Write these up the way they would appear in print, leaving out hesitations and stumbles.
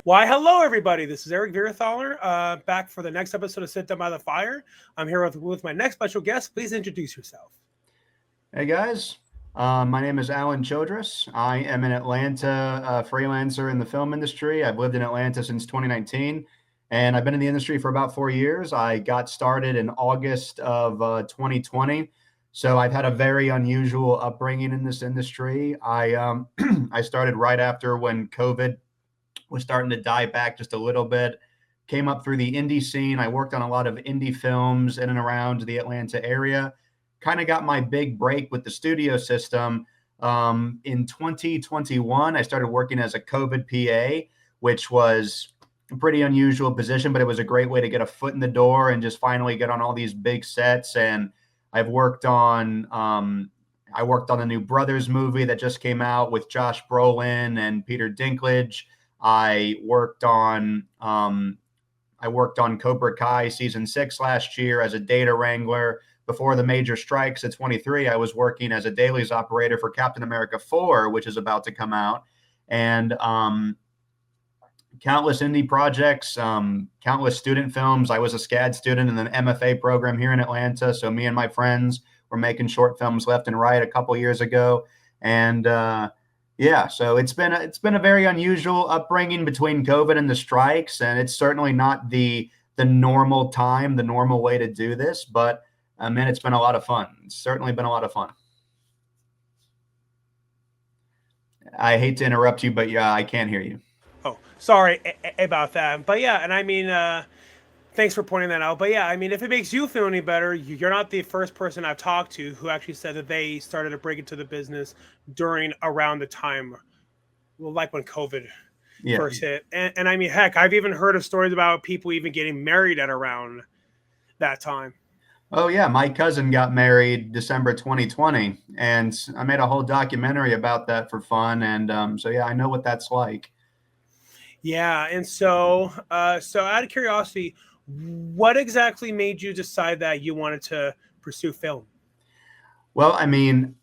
Why, hello, everybody. This is Eric Virathaler, back for the next episode of Sit Down by the Fire. I'm here with my next special guest. Please introduce yourself. Hey guys, my name is Alan Childress. I am an Atlanta freelancer in the film industry. I've lived in Atlanta since 2019, and I've been in the industry for about 4 years. I got started in August of 2020, so I've had a very unusual upbringing in this industry. I I started right after when COVID was starting to die back just a little bit. Came up through the indie scene. I worked on a lot of indie films in and around the Atlanta area. Kind of got my big break with the studio system in 2021. I started working as a COVID PA, which was a pretty unusual position, but it was a great way to get a foot in the door and just finally get on all these big sets. And I've worked on I worked on the new Brothers movie that just came out with Josh Brolin and Peter Dinklage. I worked on Cobra Kai season 6 last year as a data wrangler. Before the major strikes at 23, I was working as a dailies operator for Captain America 4, which is about to come out, and countless indie projects, countless student films. I was a SCAD student in the MFA program here in Atlanta, so me and my friends were making short films left and right a couple years ago, and yeah, so it's been a very unusual upbringing between COVID and the strikes, and it's certainly not the normal time, the normal way to do this, but man, it's been a lot of fun. It's certainly been a lot of fun. I hate to interrupt you, but yeah, I can't hear you. Oh, sorry about that. But yeah, and I mean, thanks for pointing that out. But yeah, I mean, if it makes you feel any better, you're not the first person I've talked to who actually said that they started to break into the business during around the time, well, like when COVID Yeah. first hit. And I mean, heck, I've even heard of stories about people even getting married at around that time. Oh yeah, my cousin got married December 2020, and I made a whole documentary about that for fun. And so yeah, I know what that's like. Yeah, and so out of curiosity, what exactly made you decide that you wanted to pursue film? Well, I mean,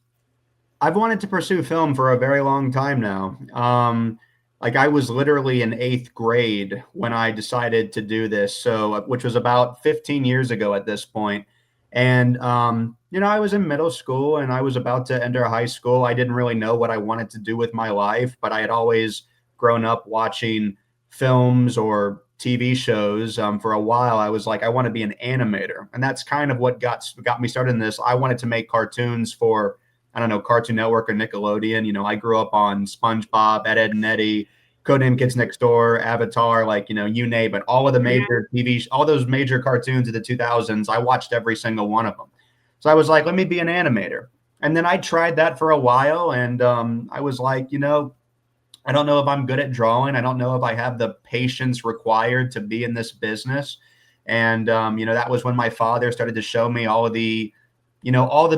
I've wanted to pursue film for a very long time now. Like I was literally in eighth grade when I decided to do this, so which was about 15 years ago at this point. And I was in middle school and I was about to enter high school. I didn't really know what I wanted to do with my life, but I had always grown up watching films or TV shows. For a while, I was like, I want to be an animator, and that's kind of what got me started in this. I wanted to make cartoons for, I don't know, Cartoon Network or Nickelodeon. I grew up on SpongeBob, Ed, Ed and Eddie, Codename Kids Next Door, Avatar, like, you name it. All of the major TV, all those major cartoons of the 2000s, I watched every single one of them. So I was like, let me be an animator. And then I tried that for a while, and I was like, I don't know if I'm good at drawing. I don't know if I have the patience required to be in this business. And, that was when my father started to show me all the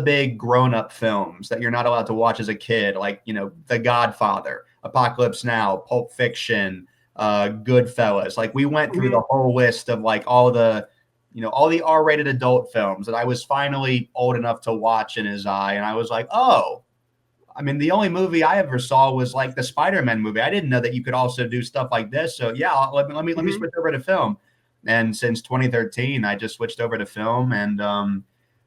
big grown-up films that you're not allowed to watch as a kid, like, The Godfather, Apocalypse Now, Pulp Fiction, Goodfellas. Like we went through the whole list of like all the R-rated adult films that I was finally old enough to watch in his eye. And I was like, oh, I mean, the only movie I ever saw was like the Spider-Man movie. I didn't know that you could also do stuff like this. So yeah, let me switch over to film. And since 2013, I just switched over to film, and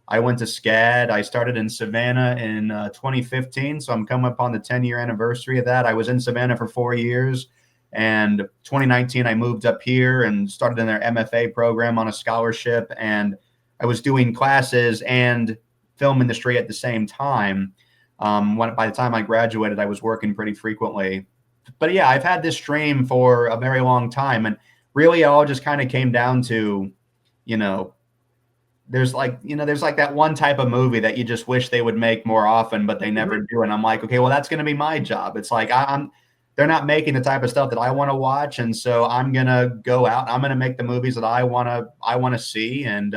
I went to SCAD. I started in Savannah in 2015, so I'm coming up on the 10-year anniversary of that. I was in Savannah for 4 years, and 2019 I moved up here and started in their MFA program on a scholarship, and I was doing classes and film industry at the same time. By the time I graduated, I was working pretty frequently. But yeah, I've had this dream for a very long time, and really it all just kind of came down to, there's like that one type of movie that you just wish they would make more often, but they never do. And I'm like, okay, well, that's going to be my job. It's like they're not making the type of stuff that I want to watch, and so I'm gonna go out. I'm gonna make the movies that I wanna see, and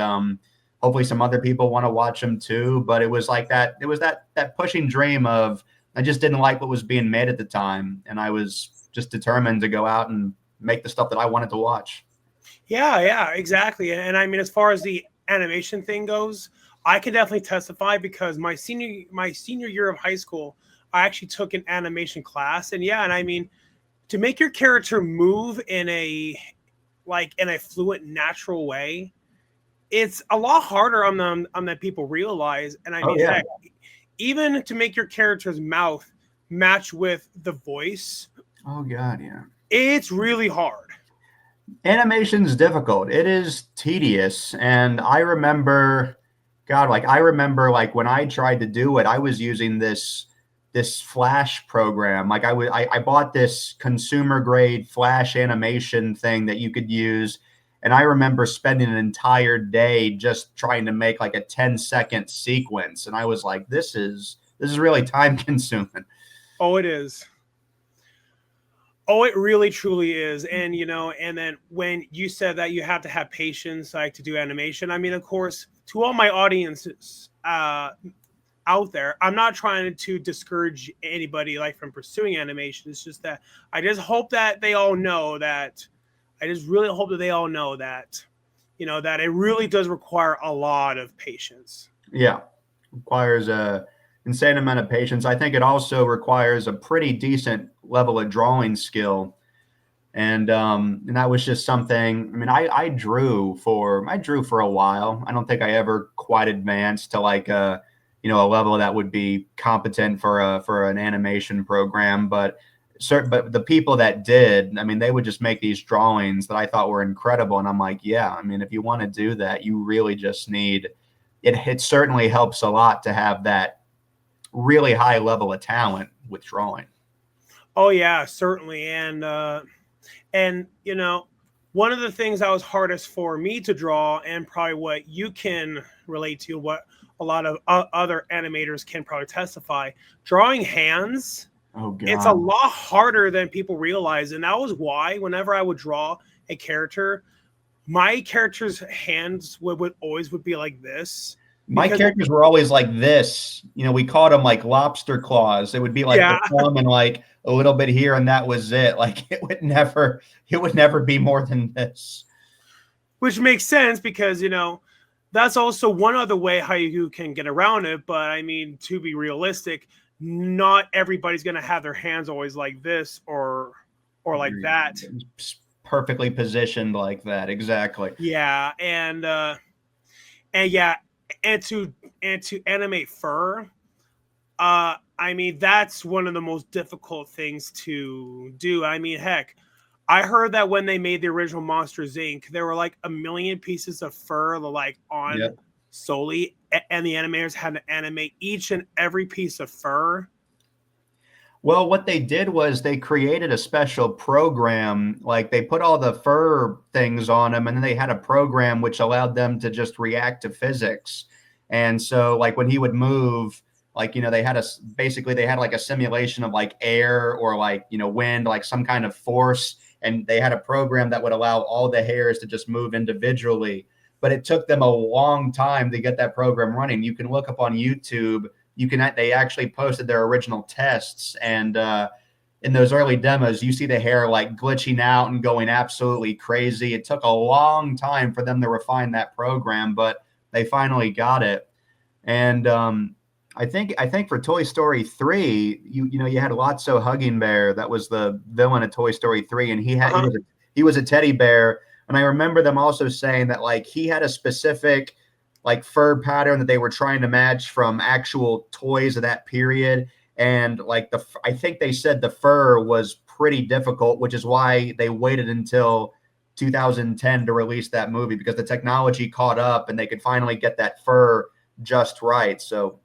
hopefully some other people want to watch them too. But it was like that. It was that pushing dream of, I just didn't like what was being made at the time, and I was just determined to go out and make the stuff that I wanted to watch. Yeah, exactly. And I mean, as far as the animation thing goes, I can definitely testify because my senior year of high school, I actually took an animation class, and yeah, and I mean, to make your character move in a in a fluent, natural way, it's a lot harder on them that people realize. And I Oh mean, yeah. heck, even to make your character's mouth match with the voice, Oh god, yeah. it's really hard. Animation's difficult. It is tedious. And I remember, God, like I remember like when I tried to do it, I was using this Flash program. Like I bought this consumer grade Flash animation thing that you could use. And I remember spending an entire day just trying to make like a 10-second sequence. And I was like, this is really time consuming. Oh, it is. Oh, it really truly is. And and then when you said that you have to have patience like to do animation, I mean, of course, to all my audiences out there, I'm not trying to discourage anybody like from pursuing animation. It's just that I just hope that they all know that I just really hope that they all know that that it really does require a lot of patience. Yeah. Requires a insane amount of patience. I think it also requires a pretty decent level of drawing skill. And that was just something. I mean, I drew for a while. I don't think I ever quite advanced to like a level that would be competent for an animation program. But the people that did, I mean, they would just make these drawings that I thought were incredible. And I'm like, yeah, I mean, if you want to do that, you really just need it. It certainly helps a lot to have that really high level of talent with drawing. Oh yeah, certainly. And one of the things that was hardest for me to draw, and probably what you can relate to, what a lot of other animators can probably testify, drawing hands, Oh it's a God. lot harder than people realize. And that was why whenever I would draw a character, my character's hands would be like this. My Because characters were always like this. We called them like lobster claws. It would be like the yeah, thumb and like a little bit here, and that was it. Like it would never be more than this. which makes sense because that's also one other way how you can get around it. But I mean, to be realistic, not everybody's gonna have their hands always like this or like that. Perfectly positioned like that. Exactly. Yeah, and yeah, and to animate fur, I mean that's one of the most difficult things to do. I mean, heck, I heard that when they made the original Monsters Inc., there were like a million pieces of fur like on Yep. solely, and the animators had to animate each and every piece of fur. Well, what they did was they created a special program. Like they put all the fur things on them, and then they had a program which allowed them to just react to physics. And so, like when he would move, like they had basically they had like a simulation of like air or like wind, like some kind of force, and they had a program that would allow all the hairs to just move individually. But it took them a long time to get that program running. You can look up on YouTube. They actually posted their original tests, and in those early demos you see the hair like glitching out and going absolutely crazy. It took a long time for them to refine that program, but they finally got it. And I think for Toy Story 3, you had Lotso Hugging Bear. That was the villain of Toy Story 3, and Uh-huh. he was a teddy bear. And I remember them also saying that like he had a specific like fur pattern that they were trying to match from actual toys of that period. And like I think they said the fur was pretty difficult, which is why they waited until 2010 to release that movie, because the technology caught up and they could finally get that fur just right. So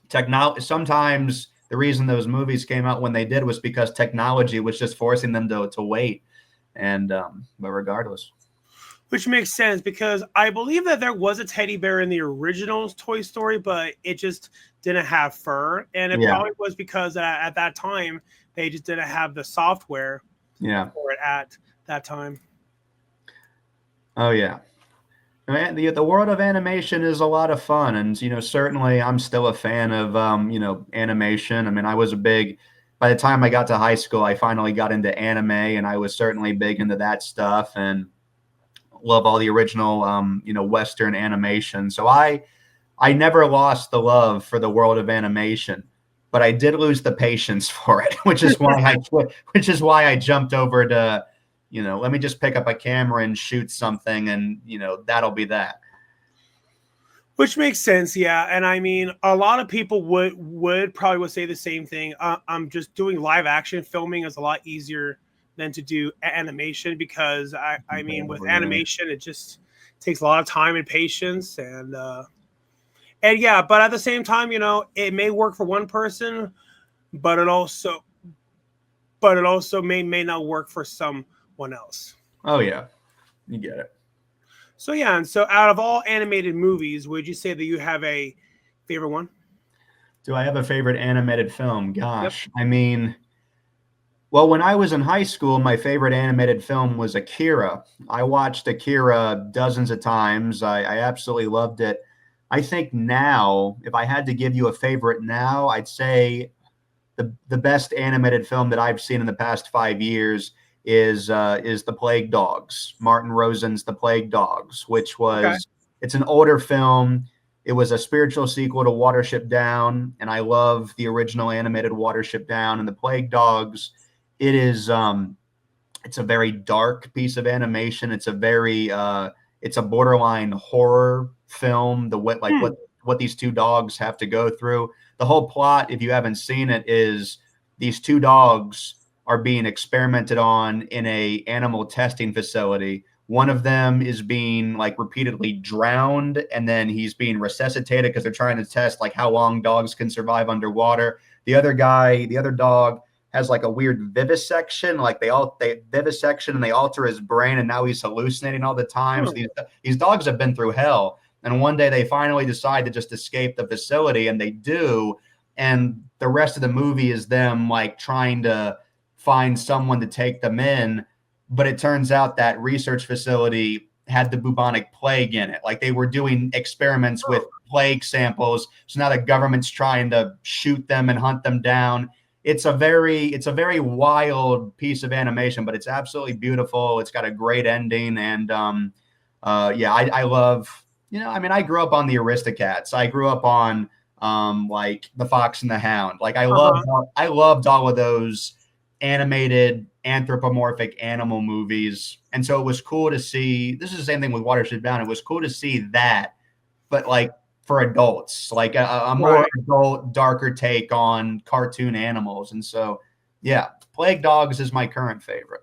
technology, sometimes the reason those movies came out when they did was because technology was just forcing them to wait. But regardless. Which makes sense because I believe that there was a teddy bear in the original Toy Story, but it just didn't have fur. And it Yeah. probably was because at that time, they just didn't have the software Yeah. for it at that time. Oh yeah. Man, the world of animation is a lot of fun, and certainly I'm still a fan of animation. I mean, I was a big. By the time I got to high school, I finally got into anime, and I was certainly big into that stuff, and love all the original Western animation. So I never lost the love for the world of animation. but I did lose the patience for it, which is why I jumped over to, let me just pick up a camera and shoot something, and that'll be that. Which makes sense, yeah. And I mean, a lot of people would probably would say the same thing. I'm just doing live action filming is a lot easier than to do animation because I mean, with Yeah. animation, it just takes a lot of time and patience, and yeah. But at the same time, it may work for one person, but it also may not work for someone else. Oh yeah, you get it. So yeah, and so out of all animated movies, would you say that you have a favorite one? Do I have a favorite animated film? Yep. Gosh, I mean, well, when I was in high school, my favorite animated film was Akira. I watched Akira dozens of times. I absolutely loved it. I think now, if I had to give you a favorite now, I'd say the best animated film that I've seen in the past 5 years is The Plague Dogs, Martin Rosen's The Plague Dogs, which Okay. was it's an older film. It was a spiritual sequel to Watership Down, and I love the original animated Watership Down. And The Plague Dogs, it is it's a very dark piece of animation. It's a borderline horror film. The Hmm. what these two dogs have to go through. The whole plot, if you haven't seen it, is these two dogs are being experimented on in a animal testing facility. One of them is being like repeatedly drowned, and then he's being resuscitated because they're trying to test like how long dogs can survive underwater. The other dog has like a weird vivisection, like they vivisection and they alter his brain, and now he's hallucinating all the time. So Hmm. these dogs have been through hell, and one day they finally decide to just escape the facility, and they do. And the rest of the movie is them like trying to find someone to take them in, but it turns out that research facility had the bubonic plague in it. Like they were doing experiments with Oh. plague samples, so now the government's trying to shoot them and hunt them down. It's a very wild piece of animation, but it's absolutely beautiful. It's got a great ending, and yeah, I love. I mean, I grew up on the Aristocats. I grew up on like the Fox and the Hound. Like Uh-huh. I loved all of those animated anthropomorphic animal movies, and so it was cool to see. This is the same thing with Watership Down. It was cool to see that, but like for adults, like a more Right. adult, darker take on cartoon animals. And so, yeah, Plague Dogs is my current favorite.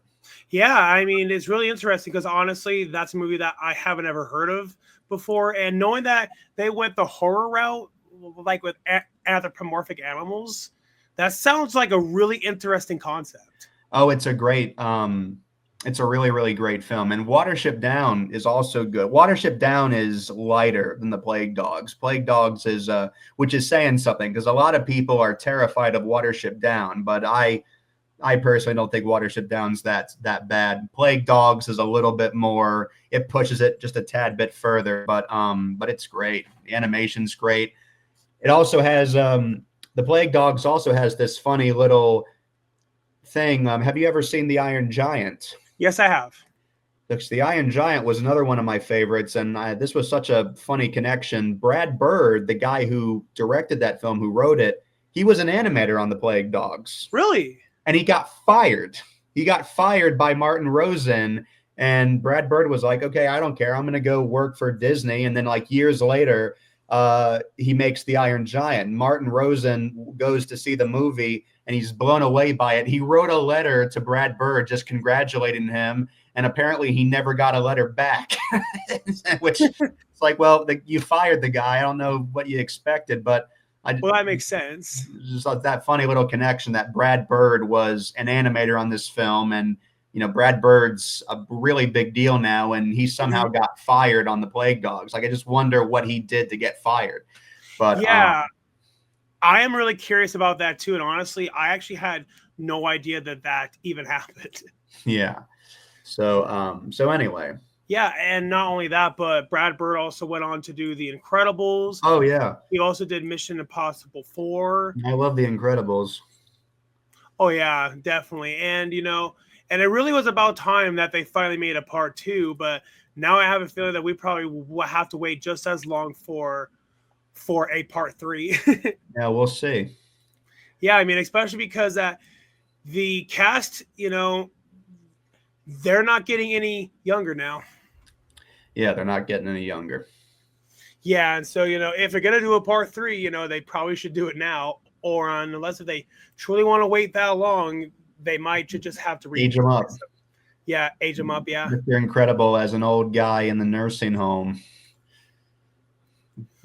Yeah, I mean, it's really interesting because honestly, that's a movie that I haven't ever heard of before. And knowing that they went the horror route, like with anthropomorphic animals, that sounds like a really interesting concept. Oh, it's a really, really great film. And Watership Down is also good. Watership Down is lighter than the Plague Dogs. Plague Dogs is, which is saying something because a lot of people are terrified of Watership Down, but I personally don't think Watership Down's that bad. Plague Dogs is a little bit more. It pushes it just a tad bit further, but it's great. The animation's great. It also has the Plague Dogs also has this funny little thing. Have you ever seen the Iron Giant? Yes, I have. The Iron Giant was another one of my favorites, and this was such a funny connection. Brad Bird, the guy who directed that film, who wrote it, he was an animator on the Plague Dogs, Really? and he got fired. He got fired by Martin Rosen, and Brad Bird was like, "Okay, I don't care. I'm going to go work for Disney." And then, like years later, he makes the Iron Giant. Martin Rosen goes to see the movie, and he's blown away by it. He wrote a letter to Brad Bird just congratulating him, and apparently he never got a letter back. Which it's like, well, you fired the guy. I don't know what you expected, but I Well, that makes sense. just like that funny little connection that Brad Bird was an animator on this film, and Brad Bird's a really big deal now, and he somehow Mhm. got fired on the Plague Dogs. Like I just wonder what he did to get fired. But Yeah, I am really curious about that too. And honestly, I actually had no idea that that even happened. yeah. So anyway. Yeah, and not only that, but Brad Bird also went on to do The Incredibles. Oh yeah. He also did Mission Impossible 4. I love The Incredibles. Oh yeah, definitely. And and it really was about time that they finally made a part 2, but now I have a feeling that we probably will have to wait just as long for a part 3. Yeah, we'll see. Yeah, I mean, especially because the cast, they're not getting any younger now. Yeah, they're not getting any younger. Yeah, and so if they're gonna do a part three, they probably should do it now, or unless if they truly want to wait that long, they might just have to Age them replace up. them. Yeah, age them up. Yeah, Mr. Incredible as an old guy in the nursing home,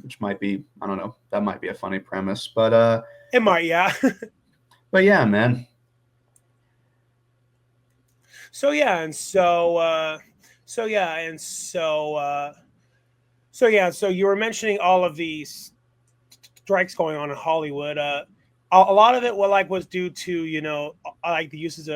which might be, I don't know, that might be a funny premise, it might. Yeah. but yeah, man. So yeah, and so yeah, and so you were mentioning all of these strikes going on in Hollywood. A lot of it, was due to like the usage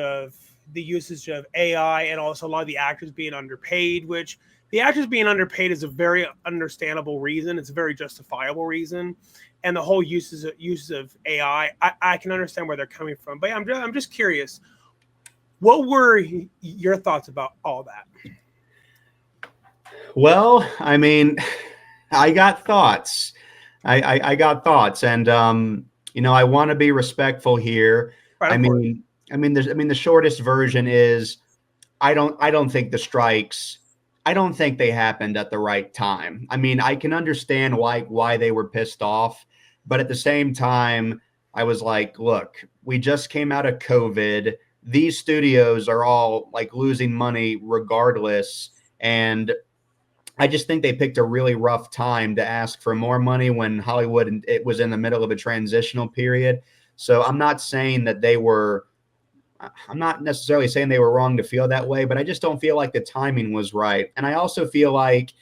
of AI, and also a lot of the actors being underpaid. Which the actors being underpaid is a very understandable reason. It's a very justifiable reason, and the whole uses of AI, I can understand where they're coming from. But yeah, I'm just curious, what were your thoughts about all that? Well, I mean, I got thoughts. I got thoughts, and I want to be respectful here. Right, I of course. mean, the shortest version is I don't think the strikes. I don't think they happened at the right time. I mean, I can understand why they were pissed off, but at the same time, I was like, look, we just came out of COVID. These studios are all like losing money regardless, and I just think they picked a really rough time to ask for more money when Hollywood it was in the middle of a transitional period. So I'm not saying that they were I'm not necessarily saying they were wrong to feel that way, but I just don't feel like the timing was right. And I also feel like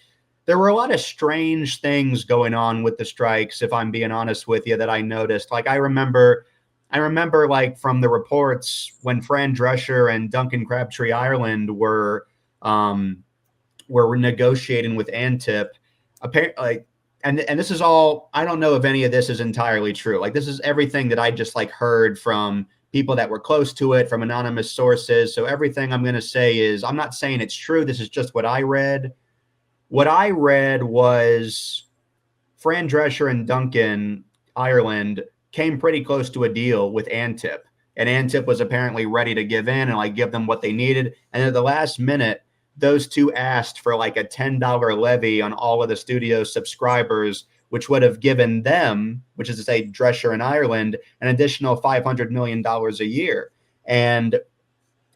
there were a lot of strange things going on with the strikes, if I'm being honest with you, that I noticed. Like I remember like from the reports when Fran Drescher and Duncan Crabtree Ireland um were negotiating with Antip. Apparently, like, and this is all. I don't know if any of this is entirely true. Like this is everything that I just like heard from people that were close to it, from anonymous sources. So everything I'm going to say is I'm not saying it's true. This is just what I read. What I read was Fran Drescher and Duncan Ireland came pretty close to a deal with Antip, and Antip was apparently ready to give in and like give them what they needed. And at the last minute, those two asked for like a $10 levy on all of the studio's subscribers, which would have given them, which is to say Drescher and Ireland, an additional $500 million a year. And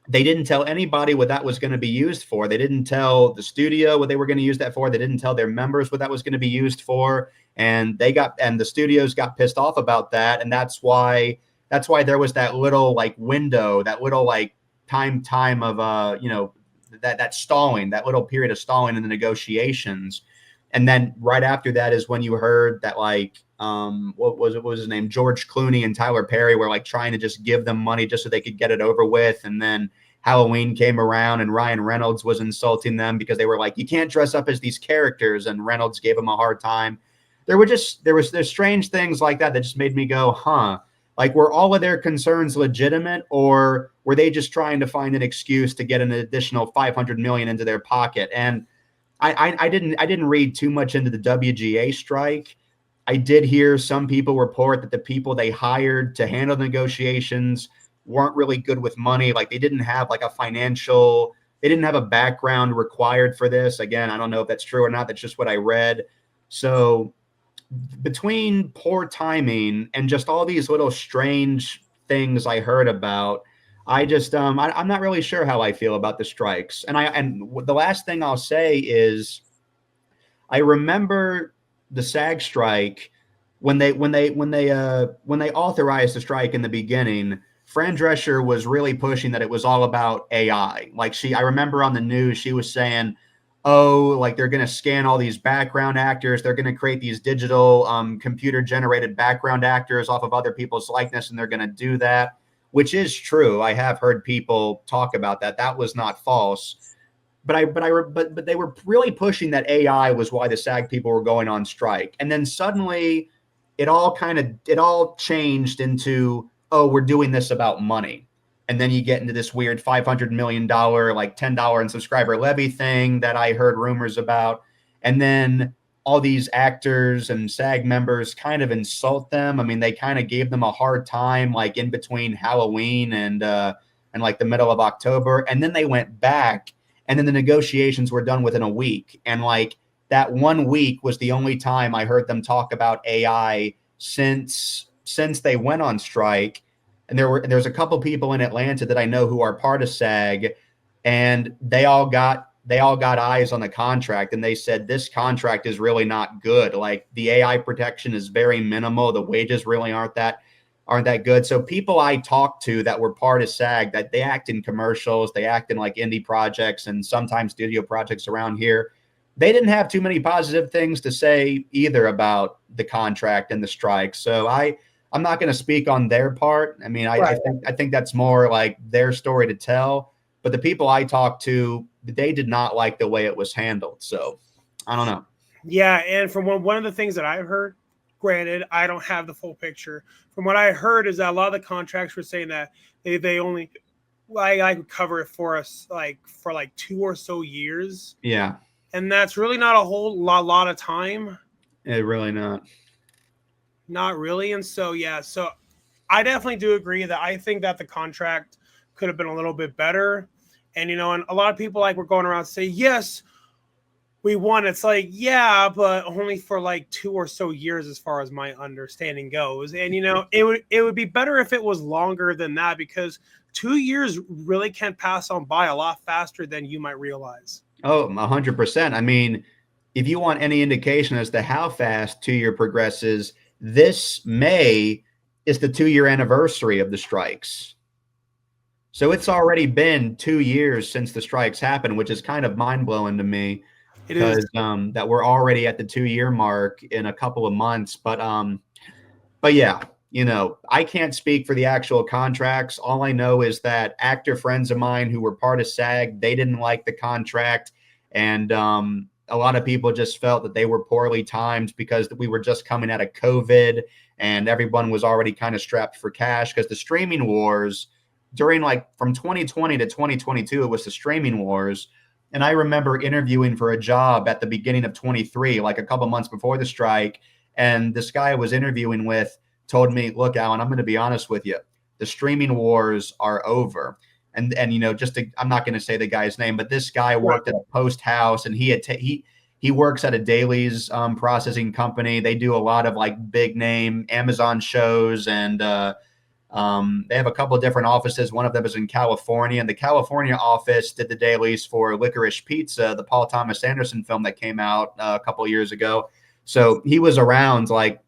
they didn't tell anybody what that was going to be used for. They didn't tell the studio what they were going to use that for. They didn't tell their members what that was going to be used for. And the studios got pissed off about that. And that's why there was that little like window, that little like time of that stalling, that little period of stalling in the negotiations. And then right after that is when you heard that like what was his name, George Clooney and Tyler Perry were like trying to just give them money just so they could get it over with. And then Halloween came around and Ryan Reynolds was insulting them because they were like, you can't dress up as these characters, and Reynolds gave him a hard time. There's strange things like that just made me go, huh, like were all of their concerns legitimate, or were they just trying to find an excuse to get an additional 500 million into their pocket? And I didn't read too much into the WGA strike. I did hear some people report that the people they hired to handle the negotiations weren't really good with money. Like they didn't have a background required for this. Again, I don't know if that's true or not. That's just what I read. So between poor timing and just all these little strange things I heard about, I'm not really sure how I feel about the strikes. And the last thing I'll say is I remember the SAG strike when they authorized the strike in the beginning. Fran Drescher was really pushing that it was all about AI. Like I remember on the news she was saying, "Oh, like they're going to scan all these background actors. They're going to create these digital computer generated background actors off of other people's likeness, and they're going to do that," which is true. I have heard people talk about that. That was not false. But they were really pushing that AI was why the SAG people were going on strike. And then suddenly it all changed into, oh, we're doing this about money. And then you get into this weird $500 million, like $10 in subscriber levy thing that I heard rumors about. And then all these actors and SAG members kind of insult them. I mean, they kind of gave them a hard time, like in between Halloween and like the middle of October, and then they went back, and then the negotiations were done within a week, and like that 1 week was the only time I heard them talk about AI since they went on strike. And there's a couple people in Atlanta that I know who are part of SAG, and they all got eyes on the contract, and they said this contract is really not good. Like the AI protection is very minimal. The wages really aren't that good. So people I talked to that were part of SAG, that they act in commercials, they act in like indie projects and sometimes studio projects around here. They didn't have too many positive things to say either about the contract and the strike. So I'm not going to speak on their part. I mean, I think that's more like their story to tell. But the people I talked to, they did not like the way it was handled. So I don't know. Yeah, and from one of the things that I've heard, granted, I don't have the full picture. From what I heard is that a lot of the contracts were saying that they only like cover it for us like for like 2 or so years, Yeah, and that's really not a whole lot of time. it really not. Not really. And so yeah, so I definitely do agree that I think that the contract could have been a little bit better. And and a lot of people like were going around say, yes, we won. It's like, yeah, but only for like 2 or so years as far as my understanding goes. And it would be better if it was longer than that, because 2 years really can pass on by a lot faster than you might realize. Oh, 100%. I mean, if you want any indication as to how fast 2 year progresses, this May is the 2 year anniversary of the strikes. So it's already been 2 years since the strikes happened, which is kind of mind blowing to me It is. because that we're already at the 2 year mark in a couple of months. But yeah, I can't speak for the actual contracts. All I know is that actor friends of mine who were part of SAG, they didn't like the contract, and a lot of people just felt that they were poorly timed because we were just coming out of COVID and everyone was already kind of strapped for cash because the streaming wars during like from 2020 to 2022, it was the streaming wars. And I remember interviewing for a job at the beginning of 23, like a couple months before the strike. And this guy I was interviewing with told me, look, Alan, I'm going to be honest with you. The streaming wars are over. And I'm not going to say the guy's name, but this guy worked at a post house, and he works at a dailies processing company. They do a lot of like big name Amazon shows, and they have a couple of different offices. One of them is in California, and the California office did the dailies for Licorice Pizza, the Paul Thomas Anderson film that came out a couple of years ago. So he was around. Like,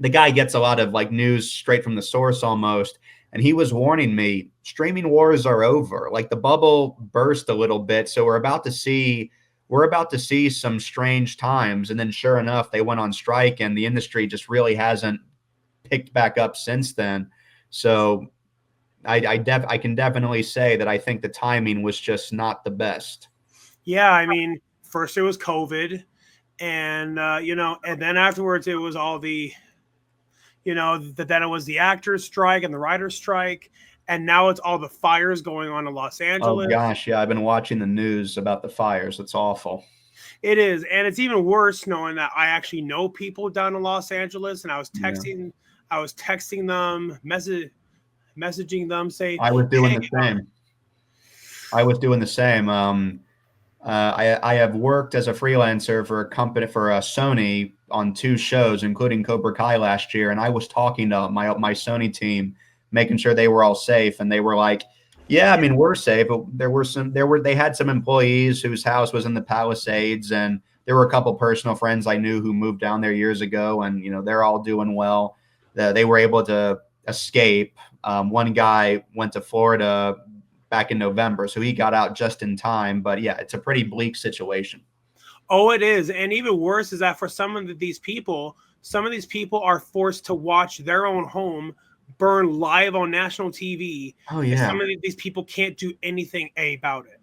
the guy gets a lot of like news straight from the source almost. And he was warning me, streaming wars are over. Like, the bubble burst a little bit. So we're about to see some strange times. And then sure enough, they went on strike, and the industry just really hasn't picked back up since then. So I can definitely say that I think the timing was just not the best. Yeah, I mean, first it was COVID, and and then afterwards it was all the then it was the actors strike and the writers strike, and now it's all the fires going on in Los Oh Angeles. gosh, yeah, I've been watching the news about the fires. It's awful. It is, and it's even worse knowing that I actually know people down in Los Angeles, and Yeah. I was texting them, messaging them, saying, I was doing "Hey, the same. I was doing the same. I have worked as a freelancer for a company for Sony on 2 shows, including Cobra Kai last year, and I was talking to my Sony team, making sure they were all safe, and they were like, "Yeah, I mean, we're safe." But they had some employees whose house was in the Palisades, and there were a couple personal friends I knew who moved down there years ago, and they're all doing well. They were able to escape. One guy went to Florida back in November, so he got out just in time. But yeah, it's a pretty bleak situation. oh, it is," and even worse is that for some of these people are forced to watch their own home burn live on national TV, Oh and yeah, some of these people can't do anything about it.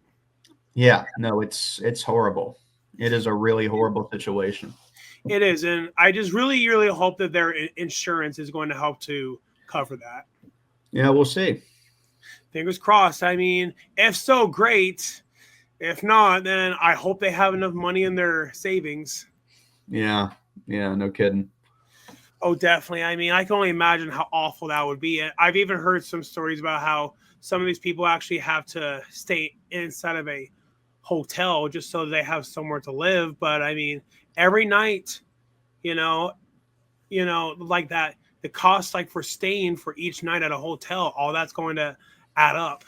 yeah. No, it's horrible. It is a really horrible situation. It is, and I just really, really hope that their insurance is going to help to cover that. Yeah, we'll see. Fingers crossed. I mean, if so, great. If not, then I hope they have enough money in their savings. Yeah. Yeah. No kidding. Oh, definitely. I mean, I can only imagine how awful that would be. And I've even heard some stories about how some of these people actually have to stay inside of a hotel just so they have somewhere to live. But I mean, every night, you know, like that, the cost like for staying for each night at a hotel, all that's going to add up.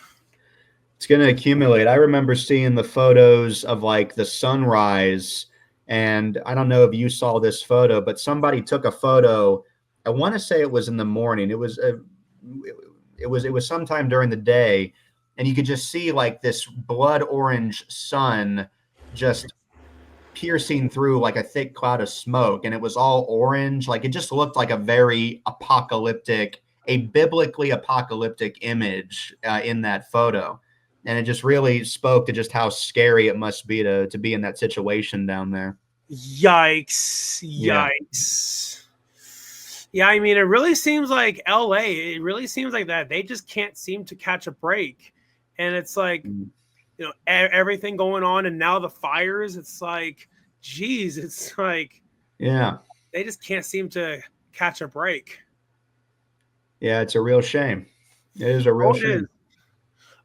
It's going to accumulate. I remember seeing the photos of like the sunrise, and I don't know if you saw this photo, but somebody took a photo. I want to say it was in the morning. It was sometime during the day, and you could just see like this blood orange sun just piercing through like a thick cloud of smoke, and it was all orange. Like it just looked like a very apocalyptic, a biblically apocalyptic image in that photo, and it just really spoke to just how scary it must be to be in that situation down there. Yikes. Yeah. Yikes. Yeah, I mean, it really seems like LA, it really seems like that. They just can't seem to catch a break. And it's like, Mm. everything going on. And now the fires, it's like, geez, it's like Yeah. they just can't seem to catch a break. Yeah. It's a real shame. It is a real Oh, it is. shame.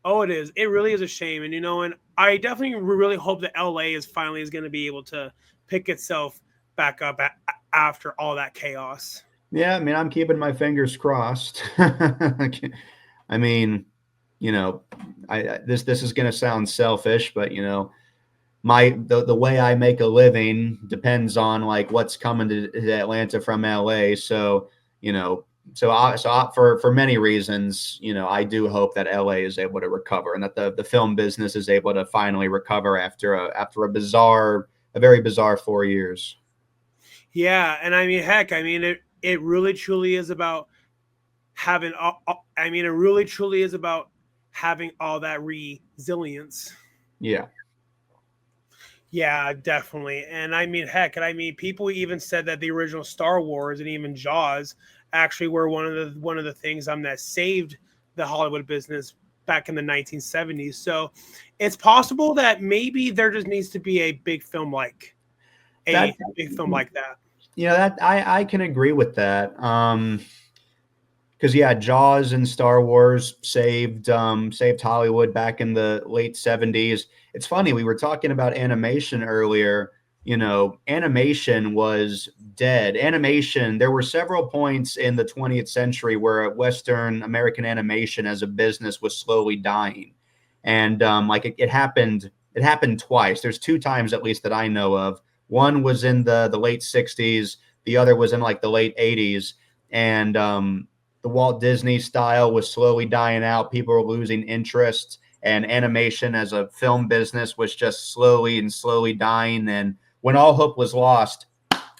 Oh, it is. It really is a shame. And, and I definitely really hope that LA is going to be able to pick itself back up after all that chaos. Yeah. I mean, I'm keeping my fingers crossed. I mean, you know, this is going to sound selfish, but the way I make a living depends on like what's coming to Atlanta from LA. So you know, for many reasons, I do hope that LA is able to recover and that the film business is able to finally recover after a very bizarre 4 years. Yeah. And I mean, heck, I mean, it really truly is about having, I mean, it really truly is about having all that resilience. Yeah, Yeah, definitely. And I mean, heck, and I mean, people even said that the original Star Wars and even Jaws actually were one of the things that saved the Hollywood business back in the 1970s. So it's possible that maybe there just needs to be a big film like that a big film like that. that I can agree with that. Because yeah, Jaws and Star Wars saved Hollywood back in the late 70s. It's funny, we were talking about animation earlier. Animation was dead. Animation, there were several points in the 20th century where Western American animation as a business was slowly dying. And like it happened twice. There's two times at least that I know of. One was in the late 60s, the other was in like the late 80s. And the Walt Disney style was slowly dying out. People were losing interest, and animation as a film business was just slowly and slowly dying. And when all hope was lost,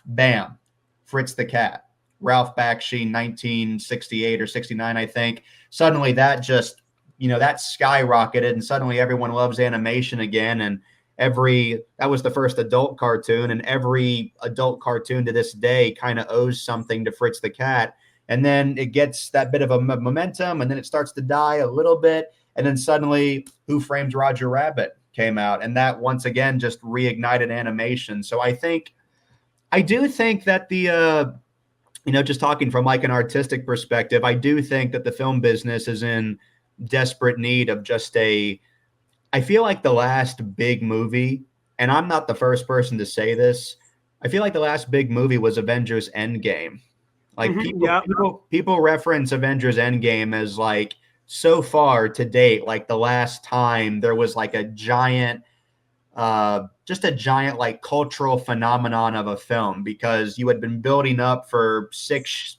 bam, Fritz the Cat, Ralph Bakshi, 1968 or 69, I think. Suddenly that just, that skyrocketed, and suddenly everyone loves animation again. And that was the first adult cartoon, and every adult cartoon to this day kind of owes something to Fritz the Cat. And then it gets that bit of a momentum, and then it starts to die a little bit, and then suddenly Who Framed Roger Rabbit came out, and that once again just reignited animation. So I do think that just talking from like an artistic perspective, I do think that the film business is in desperate need of I feel like the last big movie, and I'm not the first person to say this, I feel like the last big movie was Avengers Endgame. Like Yeah. people reference Avengers Endgame as like so far to date, like the last time there was like just a giant like cultural phenomenon of a film, because you had been building up for 6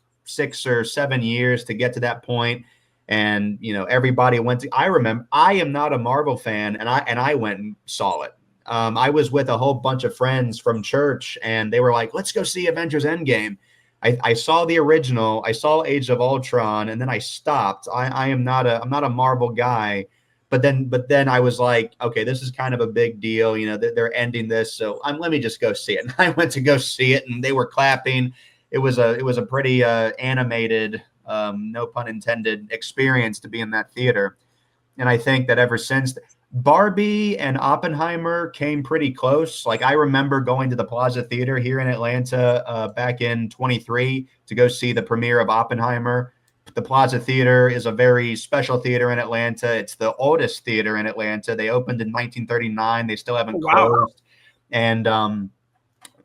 or 7 years to get to that point. And everybody went to. I remember, I am not a Marvel fan, and I went and saw it. I was with a whole bunch of friends from church, and they were like, let's go see Avengers Endgame. I saw the original, I saw Age of Ultron, and then I stopped. I'm not a Marvel guy, but then I was like, okay, this is kind of a big deal. They're ending this, so let me just go see it. And I went to go see it, and they were clapping. It was a pretty animated, no pun intended, experience to be in that theater. And I think that ever since, Barbie and Oppenheimer came pretty close. Like I remember going to the Plaza Theater here in Atlanta back in 23 to go see the premiere of Oppenheimer. The Plaza Theater is a very special theater in Atlanta. It's the oldest theater in Atlanta. They opened in 1939. They still Oh, haven't wow. closed, and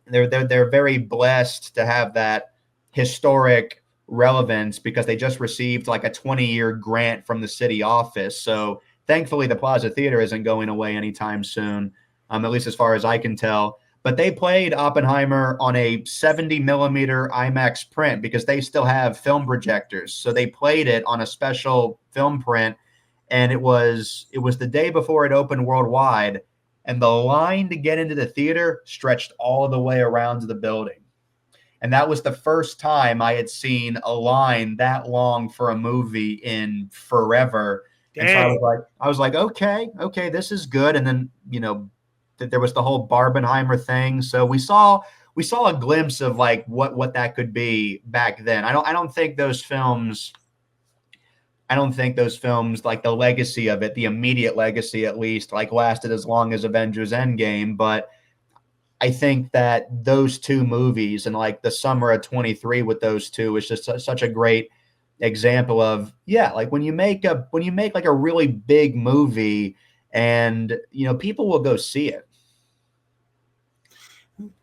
they're very blessed to have that historic relevance because they just received like a 20-year grant from the city office. So thankfully, the Plaza Theater isn't going away anytime soon, at least as far as I can tell. But they played Oppenheimer on a 70 millimeter IMAX print because they still have film projectors. So they played it on a special film print, and it was the day before it opened worldwide, and the line to get into the theater stretched all the way around the building. And that was the first time I had seen a line that long for a movie in forever. And so Dang. I was like, okay, okay, this is good. And then, there was the whole Barbenheimer thing. So we saw a glimpse of like what that could be back then. I don't think those films, like the legacy of it, the immediate legacy at least, like lasted as long as Avengers Endgame. But I think that those two movies and like the summer of 23 with those two is just such a great example of, yeah, like when you make like a really big movie and people will go see it.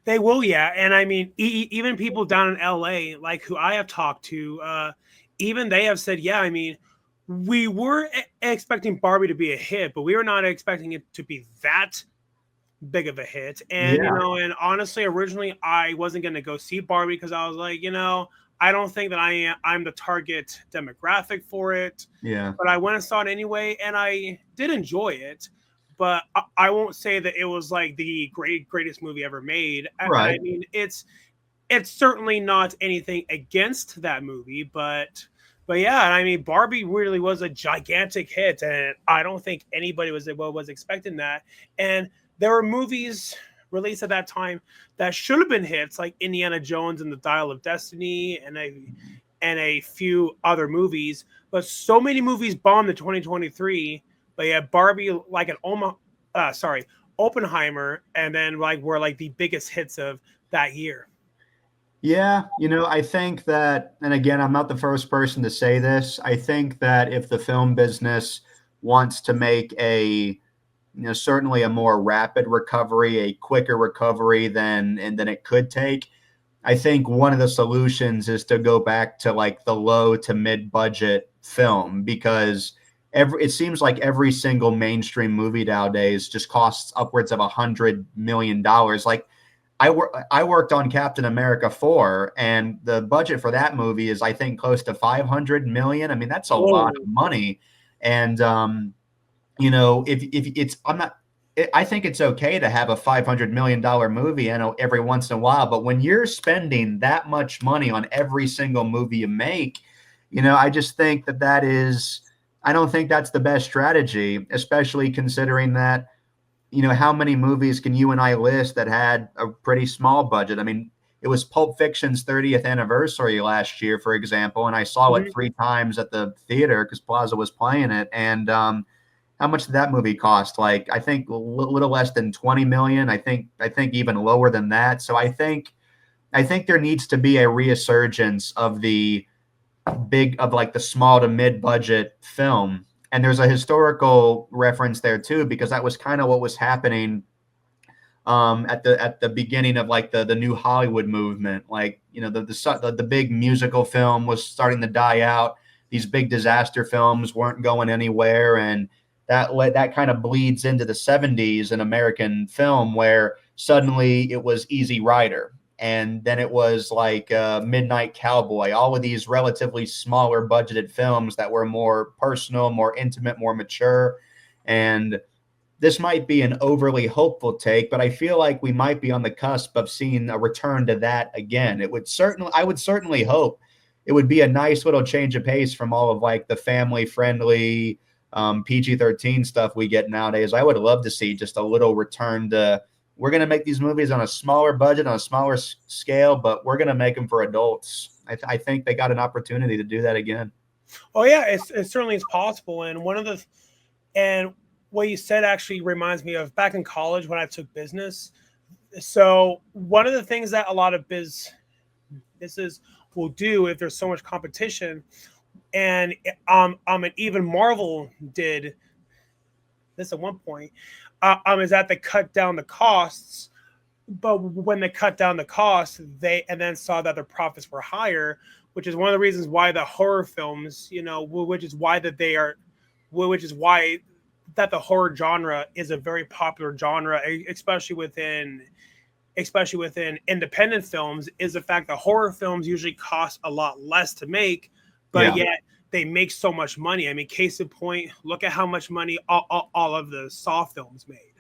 They will, yeah. And I mean, even people down in LA, like who I have talked to, even they have said, yeah, I mean, we were expecting Barbie to be a hit, but we were not expecting it to be that big of a hit. And, Yeah, and honestly, originally I wasn't going to go see Barbie because I was like, I don't think that I'm the target demographic for it. yeah, But I went and saw it anyway, and I did enjoy it. But I won't say that it was like the greatest movie ever made. And I right. mean, it's certainly not anything against that movie, but yeah, I mean, Barbie really was a gigantic hit, and I don't think anybody was expecting that. And there were movies released at that time that should have been hits, like Indiana Jones and the Dial of Destiny, and a few other movies. But so many movies bombed in 2023. But yeah, Barbie, like Oppenheimer, and then like were like the biggest hits of that year. Yeah, I think that, and again, I'm not the first person to say this. I think that if the film business wants to make certainly a more rapid recovery, a quicker recovery than it could take, I think one of the solutions is to go back to like the low to mid budget film because it seems like every single mainstream movie nowadays just costs upwards of $100 million. Like I worked on Captain America 4, and the budget for that movie is I think close to 500 million. I mean, that's a lot Whoa. of money. And if it's I'm not I think it's okay to have a $500 million movie, every once in a while, but when you're spending that much money on every single movie you make, I just think that is I don't think that's the best strategy, especially considering that how many movies can you and I list that had a pretty small budget? I mean, it was Pulp Fiction's 30th anniversary last year, for example, and I saw it Mhm. 3 times at the theater because Plaza was playing it. And how much did that movie cost? Like, I think a little less than 20 million. I think even lower than that. So I think there needs to be a resurgence of like the small to mid budget film. And there's a historical reference there too, because that was kind of what was happening at the beginning of like the new Hollywood movement. Like the big musical film was starting to die out. These big disaster films weren't going anywhere, and that kind of bleeds into the 70s in American film, where suddenly it was Easy Rider, and then it was like Midnight Cowboy. All of these relatively smaller budgeted films that were more personal, more intimate, more mature, and this might be an overly hopeful take, but I feel like we might be on the cusp of seeing a return to that again. I would certainly hope it would be a nice little change of pace from all of like the family friendly PG-13 stuff we get nowadays. I would love to see just a little return to, we're going to make these movies on a smaller budget, on a smaller scale, but we're going to make them for adults. I think they got an opportunity to do that again. Oh yeah, it certainly is possible. And what you said actually reminds me of back in college when I took business. So one of the things that a lot of businesses will do if there's so much competition, and and even Marvel did this at one point, is that they cut down the costs. But when they cut down the costs, they and then saw that their profits were higher, which is one of the reasons why the horror films, which is why that they are, which is why that the horror genre is a very popular genre, especially within independent films, is the fact that horror films usually cost a lot less to make, but Yeah. yet they make so much money. I mean, case in point, look at how much money all of the Saw films made.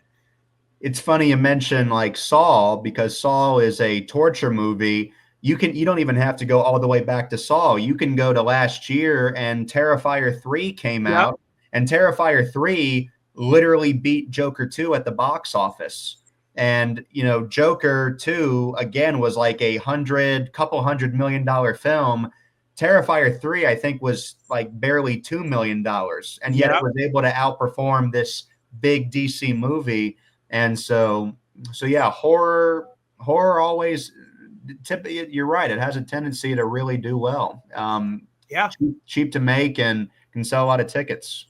It's funny you mention like Saw, because Saw is a torture movie. You don't even have to go all the way back to Saw. You can go to last year, and Terrifier 3 came Yep. out, and Terrifier 3 literally beat Joker 2 at the box office. And Joker 2 again was like couple $100 million film. Terrifier 3, I think, was like barely $2 million, and yet it Yep. was able to outperform this big DC movie. And so yeah, horror always you're right, it has a tendency to really do well. Yeah. Cheap to make and can sell a lot of tickets.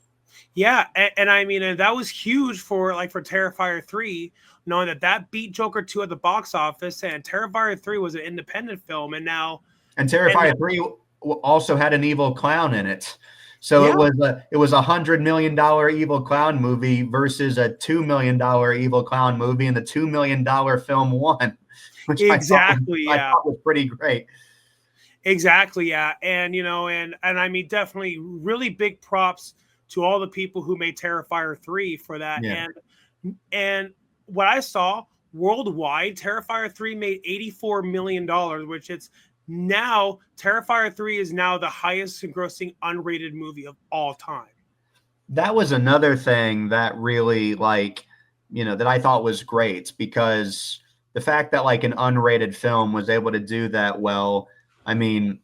Yeah, and I mean, and that was huge for Terrifier 3, knowing that beat Joker 2 at the box office, and Terrifier 3 was an independent film, and now And and Terrifier 3 also had an evil clown in it. So yeah, it was $100 million evil clown movie versus a $2 million evil clown movie, and the $2 million film won, which exactly, I yeah. thought was pretty great. Exactly, yeah. And and I mean, definitely really big props to all the people who made Terrifier 3 for that. Yeah. And what I saw worldwide, Terrifier 3 made $84 million, which it's now Terrifier 3 is now the highest grossing unrated movie of all time. That was another thing that really that I thought was great, because the fact that like an unrated film was able to do that well, I mean,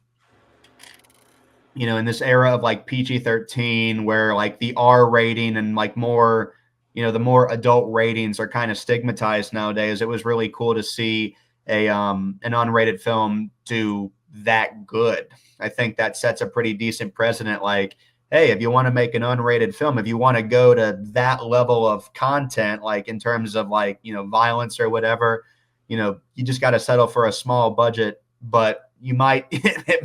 in this era of like PG-13, where like the R rating and like more, the more adult ratings are kind of stigmatized nowadays, it was really cool to see an unrated film do that good. I think that sets a pretty decent precedent. Like, hey, if you want to make an unrated film, if you want to go to that level of content, like in terms of like, violence or whatever, you just got to settle for a small budget, but it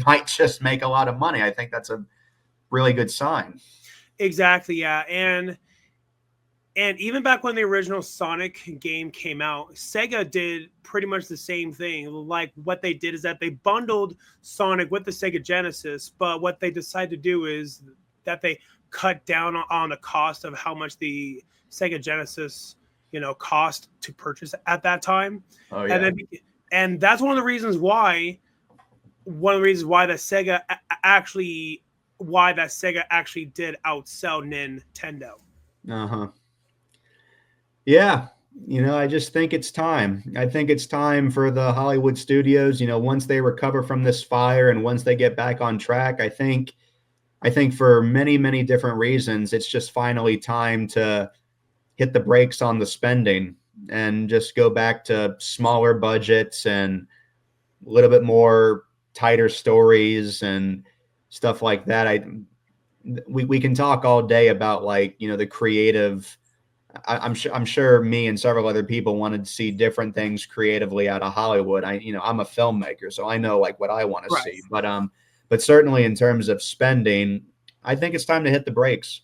might just make a lot of money. I think that's a really good sign. Exactly, yeah. And even back when the original Sonic game came out, Sega did pretty much the same thing. Like what they did is that they bundled Sonic with the Sega Genesis, but what they decided to do is that they cut down on the cost of how much the Sega Genesis, cost to purchase at that time. Oh And yeah. then and that's one of the reasons why that Sega actually did outsell Nintendo. Uh-huh. Yeah. I just think it's time. I think it's time for the Hollywood studios, once they recover from this fire and once they get back on track, I think for many, many different reasons, it's just finally time to hit the brakes on the spending and just go back to smaller budgets and a little bit more tighter stories and stuff like that. We can talk all day about like, the creative. I'm sure me and several other people wanted to see different things creatively out of Hollywood. I'm a filmmaker, so I know like what I want to Right. see. But certainly in terms of spending, I think it's time to hit the brakes.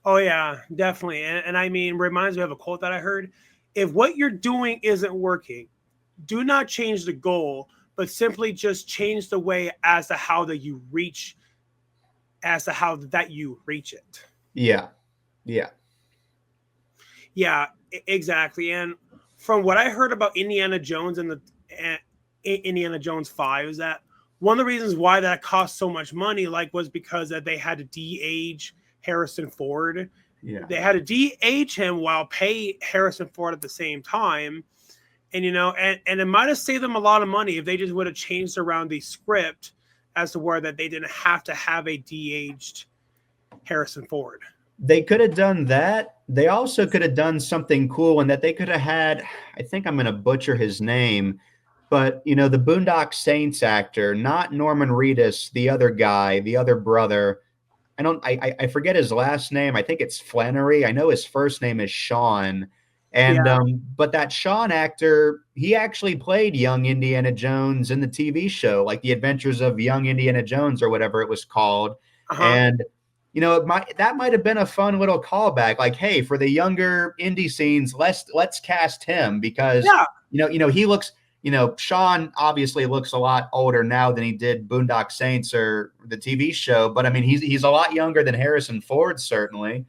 Oh yeah, definitely. And I mean, reminds me of a quote that I heard. If what you're doing isn't working, do not change the goal, but simply just change the way as to how that you reach it. Yeah, yeah, Yeah, exactly. And from what I heard about Indiana Jones and the uh, Indiana Jones 5 is that one of the reasons why that cost so much money was because that they had to de-age Harrison Ford. yeah. They had to de-age him while pay Harrison Ford at the same time. And and it might have saved them a lot of money if they just would have changed around the script as to where that they didn't have to have a de-aged Harrison Ford. They could have done that. They also could have done something cool in that they could have had, I think I'm going to butcher his name, but the Boondock Saints actor, not Norman Reedus, the other guy, the other brother. I forget his last name. I think it's Flannery. I know his first name is Sean. And Yeah. but that Sean actor, he actually played young Indiana Jones in the TV show, like The Adventures of Young Indiana Jones or whatever it was called. Uh-huh. And that might have been a fun little callback. Like, hey, for the younger indie scenes, let's cast him because Yeah. he looks. Sean obviously looks a lot older now than he did Boondock Saints or the TV show, but I mean, he's a lot younger than Harrison Ford, certainly.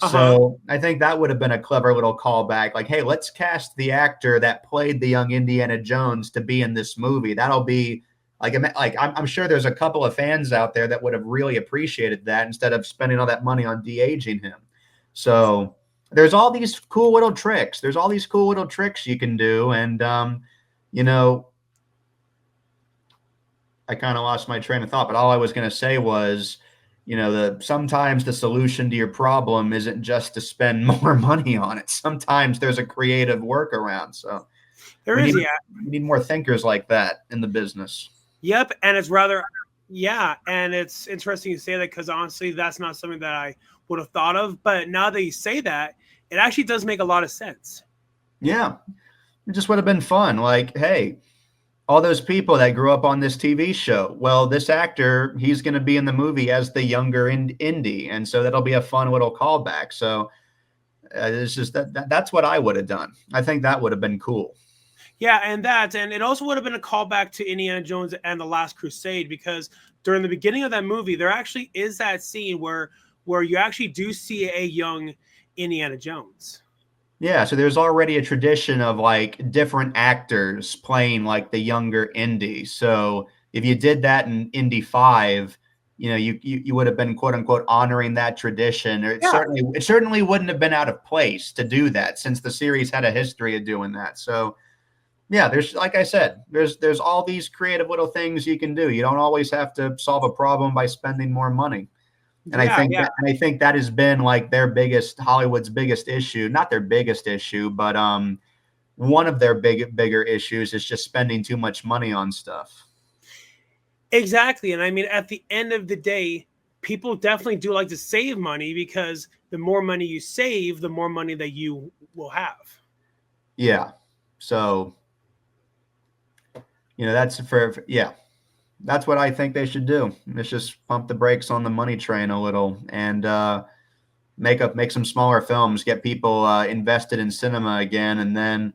Uh-huh. So I think that would have been a clever little callback. Like, hey, let's cast the actor that played the young Indiana Jones to be in this movie. That'll be I'm sure there's a couple of fans out there that would have really appreciated that instead of spending all that money on de-aging him. So there's all these cool little tricks. There's all these cool little tricks you can do, and you know, I kind of lost my train of thought, but all I was going to say was, sometimes the solution to your problem isn't just to spend more money on it. Sometimes there's a creative workaround. So There we is, need yeah. we need more thinkers like that in the business. Yep, and it's rather, yeah, and it's interesting you say that because honestly, that's not something that I would have thought of. But now that you say that, it actually does make a lot of sense. Yeah, it just would have been fun. Like, hey, all those people that grew up on this TV show. Well, this actor, he's going to be in the movie as the younger indie, and so that'll be a fun little callback. So it's just that's what I would have done. I think that would have been cool. Yeah, and it also would have been a callback to Indiana Jones and the Last Crusade because during the beginning of that movie, there actually is that scene where you actually do see a young Indiana Jones. Yeah, so there's already a tradition of like different actors playing like the younger Indy. So if you did that in Indy 5, you would have been quote unquote honoring that tradition. Or Yeah, it certainly wouldn't have been out of place to do that since the series had a history of doing that. So yeah, there's like I said, there's all these creative little things you can do. You don't always have to solve a problem by spending more money. yeah, yeah. And I think that has been like their biggest Hollywood's biggest issue, not their biggest issue, but one of their bigger issues is just spending too much money on stuff. Exactly. And I mean, at the end of the day, people definitely do like to save money because the more money you save, the more money that you will have. Yeah. So, that's yeah. That's what I think they should do. Let's just pump the brakes on the money train a little and make some smaller films, get people invested in cinema again, and then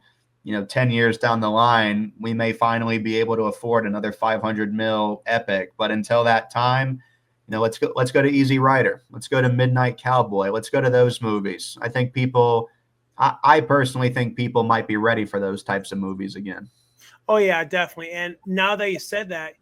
10 years down the line, we may finally be able to afford another 500 mil epic. But until that time, let's go to Easy Rider. Let's go to Midnight Cowboy. Let's go to those movies. I think I personally think people might be ready for those types of movies again. Oh yeah, definitely. And now that you said that,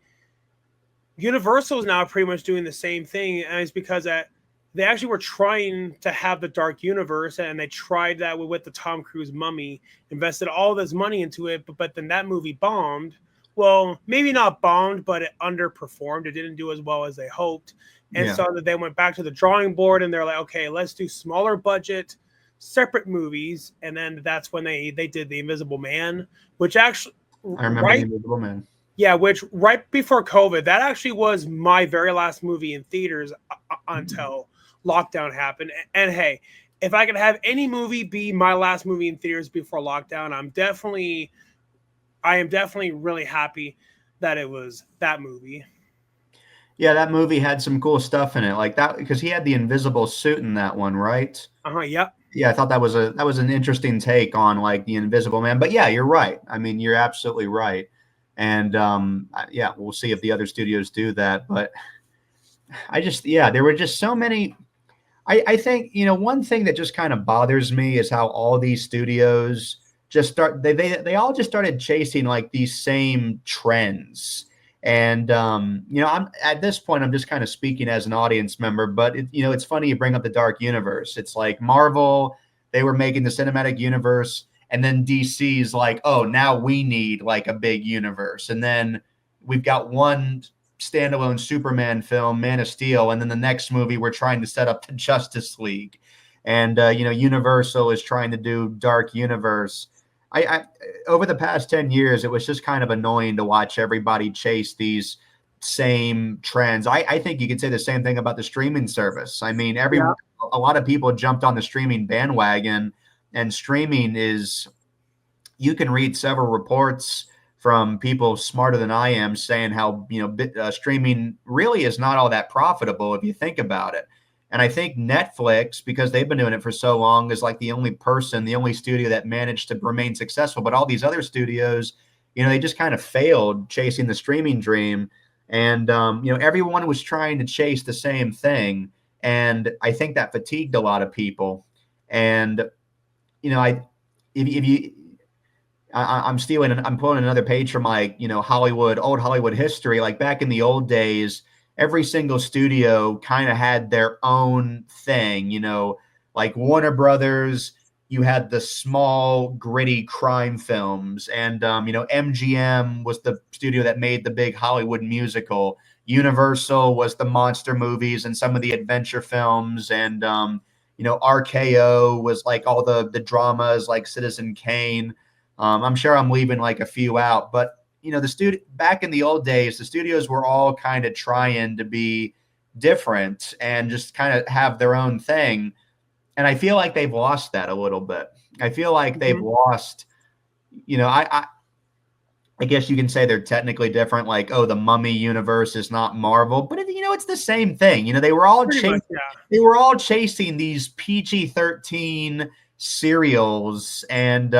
Universal is now pretty much doing the same thing, and it's because that they actually were trying to have the Dark Universe, and they tried that with the Tom Cruise Mummy, invested all this money into it, but then that movie bombed. Well, maybe not bombed, but it underperformed. It didn't do as well as they hoped, and Yeah. so that they went back to the drawing board, and they're like, okay, let's do smaller budget, separate movies, and then that's when they did the Invisible Man, which actually I remember The right Invisible Man. yeah, which right before COVID, that actually was my very last movie in theaters until lockdown happened. And hey, if I could have any movie be my last movie in theaters before lockdown, I am definitely really happy that it was that movie. Yeah, that movie had some cool stuff in it, like that because he had the invisible suit in that one, right? Yep. Yeah, I thought that was an interesting take on like the Invisible Man. But yeah, you're right. I mean, you're absolutely right. And yeah, we'll see if the other studios do that. But there were just so many. I think one thing that just kind of bothers me is how all these studios they all just started chasing like these same trends. And I'm at this point I'm just kind of speaking as an audience member, but it's funny you bring up the Dark Universe. It's like Marvel, they were making the cinematic universe, and then DC's like, oh, now we need like a big universe, and then we've got one standalone Superman film, Man of Steel, and then the next movie we're trying to set up the Justice League, and Universal is trying to do Dark Universe. I over the past 10 years, it was just kind of annoying to watch everybody chase these same trends. I think you could say the same thing about the streaming service. I mean, Yeah. a lot of people jumped on the streaming bandwagon, and streaming is, you can read several reports from people smarter than I am saying how streaming really is not all that profitable if you think about it. And I think Netflix, because they've been doing it for so long, is like the only studio that managed to remain successful. But all these other studios, they just kind of failed chasing the streaming dream. And everyone was trying to chase the same thing, and I think that fatigued a lot of people. And I if you I'm stealing, I'm pulling another page from like, old Hollywood history. Like back in the old days, every single studio kind of had their own thing, like Warner Brothers, you had the small, gritty crime films. And, MGM was the studio that made the big Hollywood musical. Universal was the monster movies and some of the adventure films. And, RKO was like all the dramas like Citizen Kane. I'm sure I'm leaving like a few out, but the studio back in the old days, the studios were all kind of trying to be different and just kind of have their own thing. And I feel like they've lost that a little bit. I feel like they've Mhm. lost, I guess you can say they're technically different. Like, oh, the Mummy universe is not Marvel, but it's the same thing. Pretty much, yeah. They were all chasing these PG-13 serials, and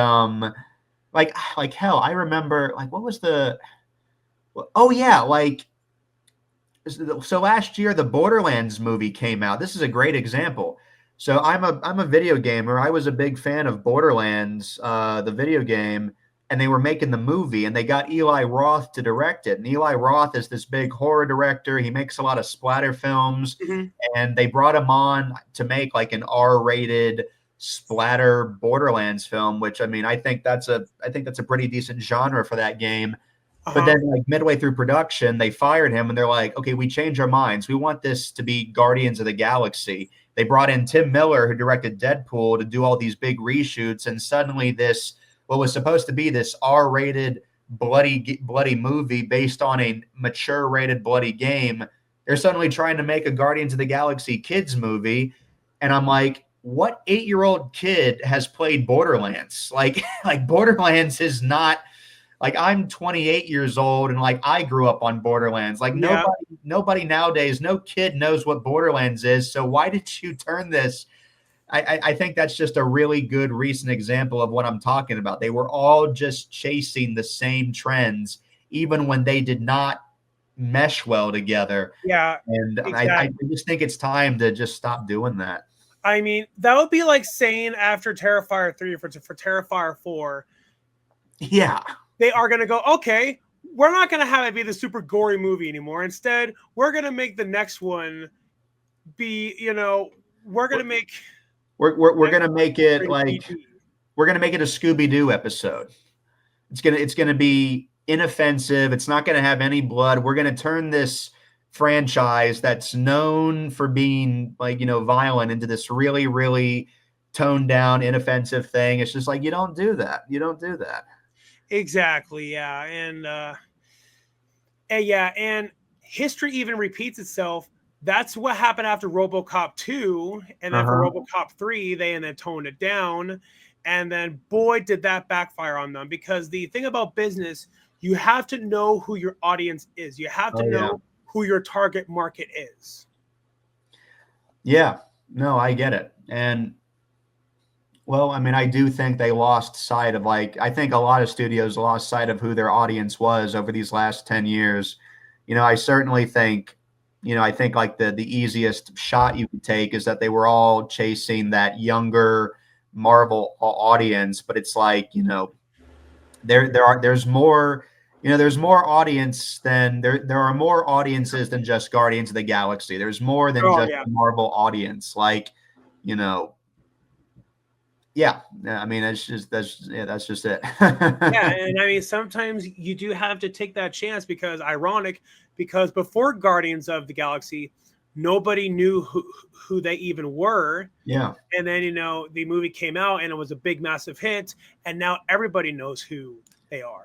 like hell, I remember like what was the oh yeah, like so last year the Borderlands movie came out. This is a great example. So I'm a video gamer. I was a big fan of Borderlands, the video game, and they were making the movie, and they got Eli Roth to direct it. And Eli Roth is this big horror director. He makes a lot of splatter films, Hmm. and they brought him on to make like an R-rated splatter Borderlands film, which I mean, I think that's a pretty decent genre for that game. But Uh-huh. then, like midway through production, they fired him, and they're like, "Okay, we changed our minds. We want this to be Guardians of the Galaxy." They brought in Tim Miller, who directed Deadpool, to do all these big reshoots, and suddenly, this what was supposed to be this R-rated bloody movie based on a mature-rated bloody game, they're suddenly trying to make a Guardians of the Galaxy kids movie, and I'm like, what 8-year-old kid has played Borderlands? Like, like Borderlands is not like I'm 28 years old and like I grew up on Borderlands. Like Yeah. nobody nowadays, no kid knows what Borderlands is. So why did you turn this? I think that's just a really good recent example of what I'm talking about. They were all just chasing the same trends, even when they did not mesh well together. Yeah. And I Exactly. just think it's time to just stop doing that. I mean, that would be like saying after Terrifier 3 for Terrifier 4, Yeah. they are going to go, okay, we're not going to have it be the super gory movie anymore. Instead, we're going to make the next one be, we're going We're, to make we're gonna make it like PG. we're gonna make it a Scooby Doo episode. It's gonna be inoffensive. It's not gonna have any blood. We're gonna turn this franchise that's known for being like violent into this really really toned down inoffensive thing. It's just like you don't do that. You don't do that. Exactly. Yeah. And yeah, and history even repeats itself. That's what happened after RoboCop 2, and Uh then for huh. RoboCop 3, they and then toned it down. And then boy, did that backfire on them, because the thing about business, you have to know who your audience is. You have to Oh yeah. know who your target market is. Yeah. No, I get it. And well, I mean, I do think they lost sight of like I think a lot of studios lost sight of who their audience was over these last 10 years. I certainly think, I think like the easiest shot you could take is that they were all chasing that younger Marvel audience, but it's like, there's more, there's more audience than there are more audiences than just Guardians of the Galaxy. There's more than Oh just yeah. the Marvel audience. Like, you know, yeah, I mean, that's just it. Yeah, and I mean, sometimes you do have to take that chance, because ironic, because before Guardians of the Galaxy, nobody knew who they even were. Yeah. And then, the movie came out and it was a big, massive hit. And now everybody knows who they are.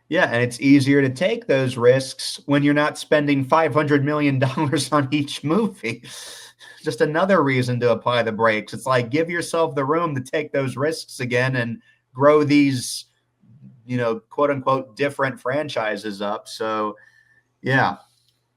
Yeah, and it's easier to take those risks when you're not spending $500 million on each movie. Just another reason to apply the brakes. It's like give yourself the room to take those risks again and grow these, quote unquote, different franchises up. So, yeah,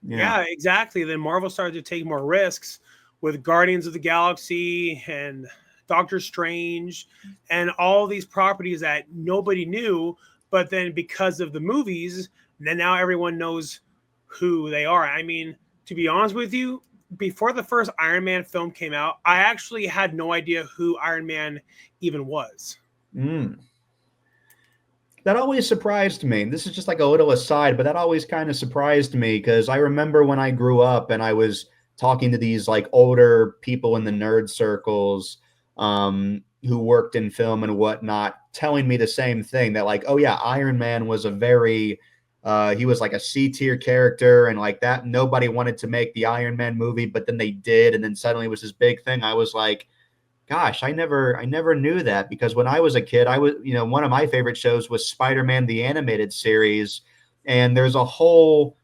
yeah, Yeah, exactly. Then Marvel started to take more risks with Guardians of the Galaxy and Doctor Strange and all these properties that nobody knew. But then because of the movies, then now everyone knows who they are. I mean, to be honest with you, before the first Iron Man film came out, I actually had no idea who Iron Man even was. mm. That always surprised me. This is just like a little aside, but that always kind of surprised me because I remember when I grew up and I was talking to these like older people in the nerd circles who worked in film and whatnot, telling me the same thing that like, oh yeah, Iron Man was a very he was like a C tier character and like that nobody wanted to make the Iron Man movie, but then they did, and then suddenly it was this big thing. I was like, gosh, I never knew that because when I was a kid, I was, one of my favorite shows was Spider-Man the animated series, and there's a whole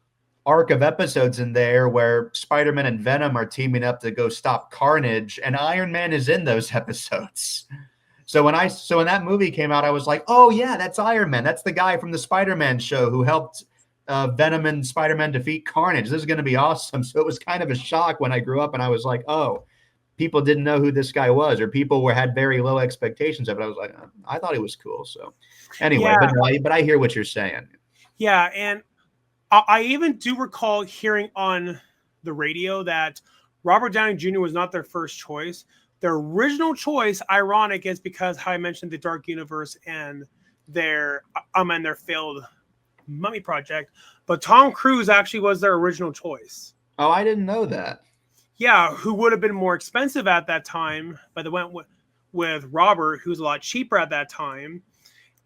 arc of episodes in there where Spider-Man and Venom are teaming up to go stop Carnage, and Iron Man is in those episodes. So when that movie came out, I was like, oh yeah, that's Iron Man. That's the guy from the Spider-Man show who helped Venom and Spider-Man defeat Carnage. This is going to be awesome. So it was kind of a shock when I grew up and I was like, oh, people didn't know who this guy was, or people had very low expectations of it. I was like, I thought he was cool. So anyway, Yeah, but I hear what you're saying. yeah. And I even do recall hearing on the radio that Robert Downey Jr. was not their first choice. Their original choice, ironic, is because how I mentioned the Dark Universe and their failed Mummy project. But Tom Cruise actually was their original choice. Oh, I didn't know that. Yeah, who would have been more expensive at that time, but they went with Robert, who's a lot cheaper at that time.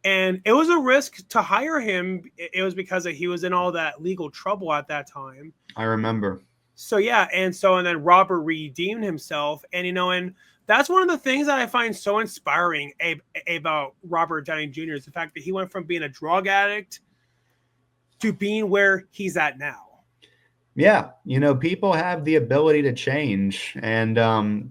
And it was a risk to hire him. It was because he was in all that legal trouble at that time. I remember. So yeah, and then Robert redeemed himself, and that's one of the things that I find so inspiring about Robert Downey Jr. is the fact that he went from being a drug addict to being where he's at now. Yeah, people have the ability to change, and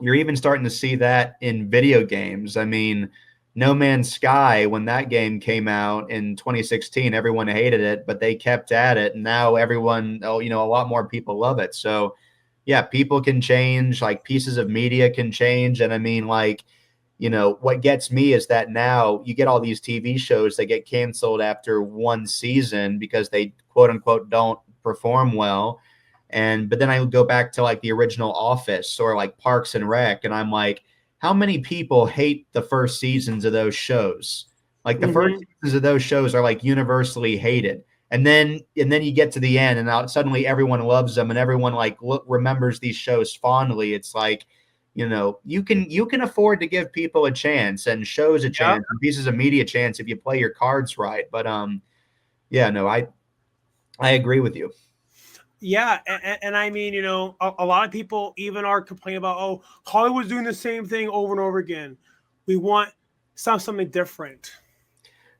you're even starting to see that in video games. I mean, No Man's Sky, when that game came out in 2016, everyone hated it, but they kept at it, and now everyone, a lot more people love it. So, yeah, people can change, like pieces of media can change, and I mean, like, what gets me is that now you get all these TV shows that get canceled after one season because they quote unquote don't perform well. But then I would go back to like the original Office or like Parks and Rec, and I'm like, how many people hate the first seasons of those shows? Like the first Mm-hmm. seasons of those shows are like universally hated. And then you get to the end and now suddenly everyone loves them and everyone like remembers these shows fondly. It's like, you can afford to give people a chance and shows a Yeah. chance and pieces of media chance if you play your cards right. But yeah, no, I agree with you. Yeah, and I mean, a lot of people even are complaining about, oh, Hollywood's doing the same thing over and over again. We want something different.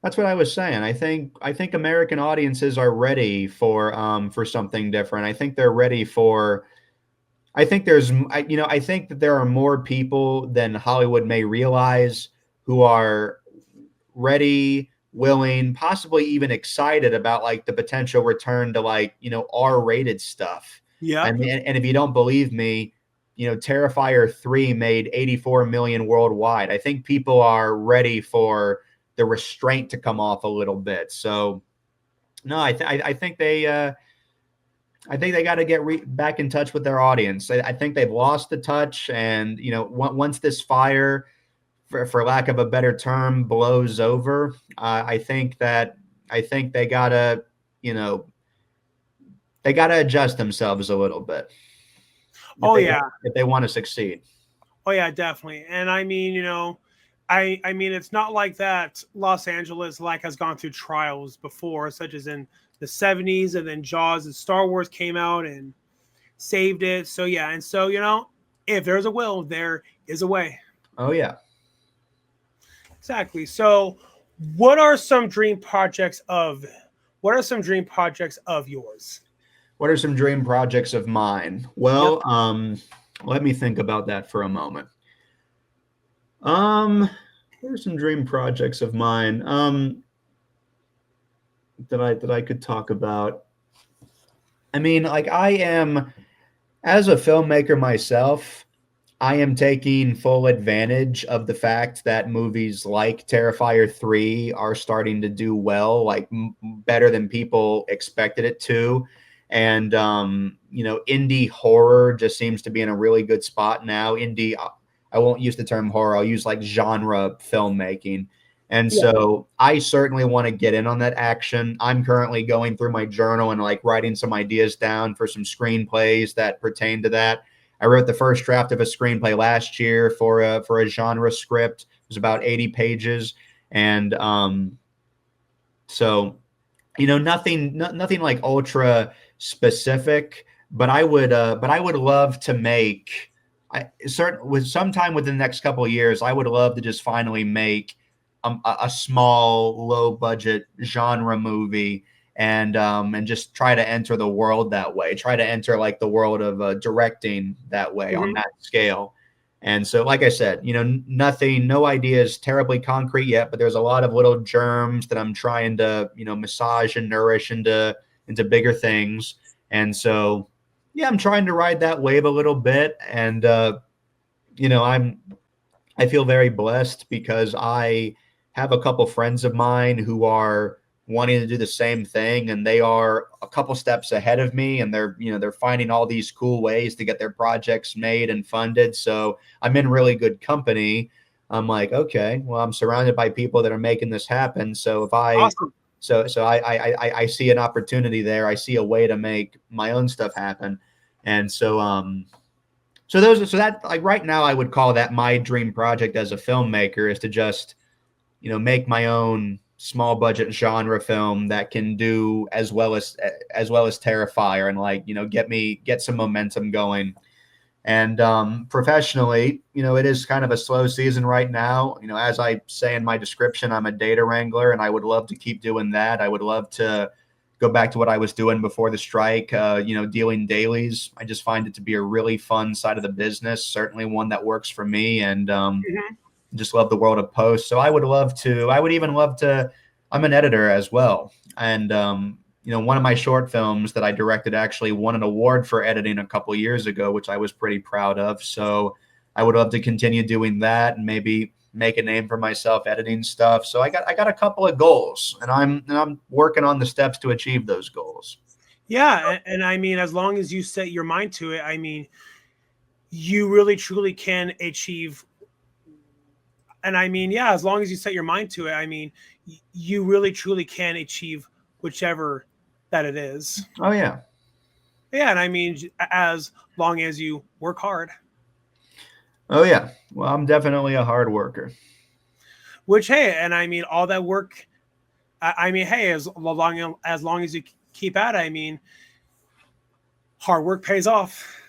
That's what I was saying. I think American audiences are ready for something different. I think they're ready for. I think I think that there are more people than Hollywood may realize who are ready, willing, possibly even excited about like the potential return to like, R-rated stuff. Yep. And if you don't believe me, Terrifier 3 made 84 million worldwide. I think people are ready for the restraint to come off a little bit. So no, I think they got to get back in touch with their audience. I think they've lost the touch, and once this fire, for lack of a better term, blows over, I think you know, they gotta adjust themselves a little bit Oh yeah. if they want to succeed. Oh yeah, definitely. And I mean, I mean, it's not like that Los Angeles like has gone through trials before, such as in the 70s, and then Jaws and Star Wars came out and saved it. So yeah, and so if there's a will, there is a way. Oh yeah. Exactly. So what are some dream projects of what are some dream projects of yours? What are some dream projects of mine? Yep. Well, let me think about that for a moment. Um, what are some dream projects of mine? That I could talk about. I mean, like I am as a filmmaker myself, I am taking full advantage of the fact that movies like Terrifier 3 are starting to do well, like better than people expected it to. And, indie horror just seems to be in a really good spot now. I won't use the term horror, I'll use like genre filmmaking. And Yeah. so I certainly want to get in on that action. I'm currently going through my journal and like writing some ideas down for some screenplays that pertain to that. I wrote the first draft of a screenplay last year for a genre script. It was about 80 pages, and so nothing like ultra specific, but I would love to make. I certain with sometime within the next couple of years, I would love to just finally make a small, low budget genre movie and just try to enter the world that way. Try to enter like the world of directing that way on Hmm. that scale. And so, like I said, nothing, no idea is terribly concrete yet, but there's a lot of little germs that I'm trying to, massage and nourish into bigger things. And so, yeah, I'm trying to ride that wave a little bit. And you know, I'm I feel very blessed because I have a couple friends of mine who are wanting to do the same thing, and they are a couple steps ahead of me, and they're finding all these cool ways to get their projects made and funded. So I'm in really good company. I'm like, okay, well, I'm surrounded by people that are making this happen. So if I Awesome. so I see an opportunity there. I see a way to make my own stuff happen. And so that like right now I would call that my dream project as a filmmaker is to just, make my own small budget genre film that can do as well as Terrifier and like, get some momentum going. And professionally, it is kind of a slow season right now. As I say in my description, I'm a data wrangler, and I would love to keep doing that. I would love to go back to what I was doing before the strike, dealing dailies. I just find it to be a really fun side of the business, certainly one that works for me, and Hmm. just love the world of post. So I would even love to, I'm an editor as well. And, one of my short films that I directed actually won an award for editing a couple years ago, which I was pretty proud of. So I would love to continue doing that and maybe make a name for myself editing stuff. So I got a couple of goals, and I'm working on the steps to achieve those goals. Yeah, and I mean, as long as you set your mind to it, I mean, you really truly can achieve. And I mean, yeah, as long as you set your mind to it, I mean, you really truly can achieve whichever that it is. Oh yeah. Yeah, and I mean, as long as you work hard, Oh yeah. Well, I'm definitely a hard worker. which hey, and I mean, all that work. I mean, hey, as long as you keep at it, I mean, hard work pays off.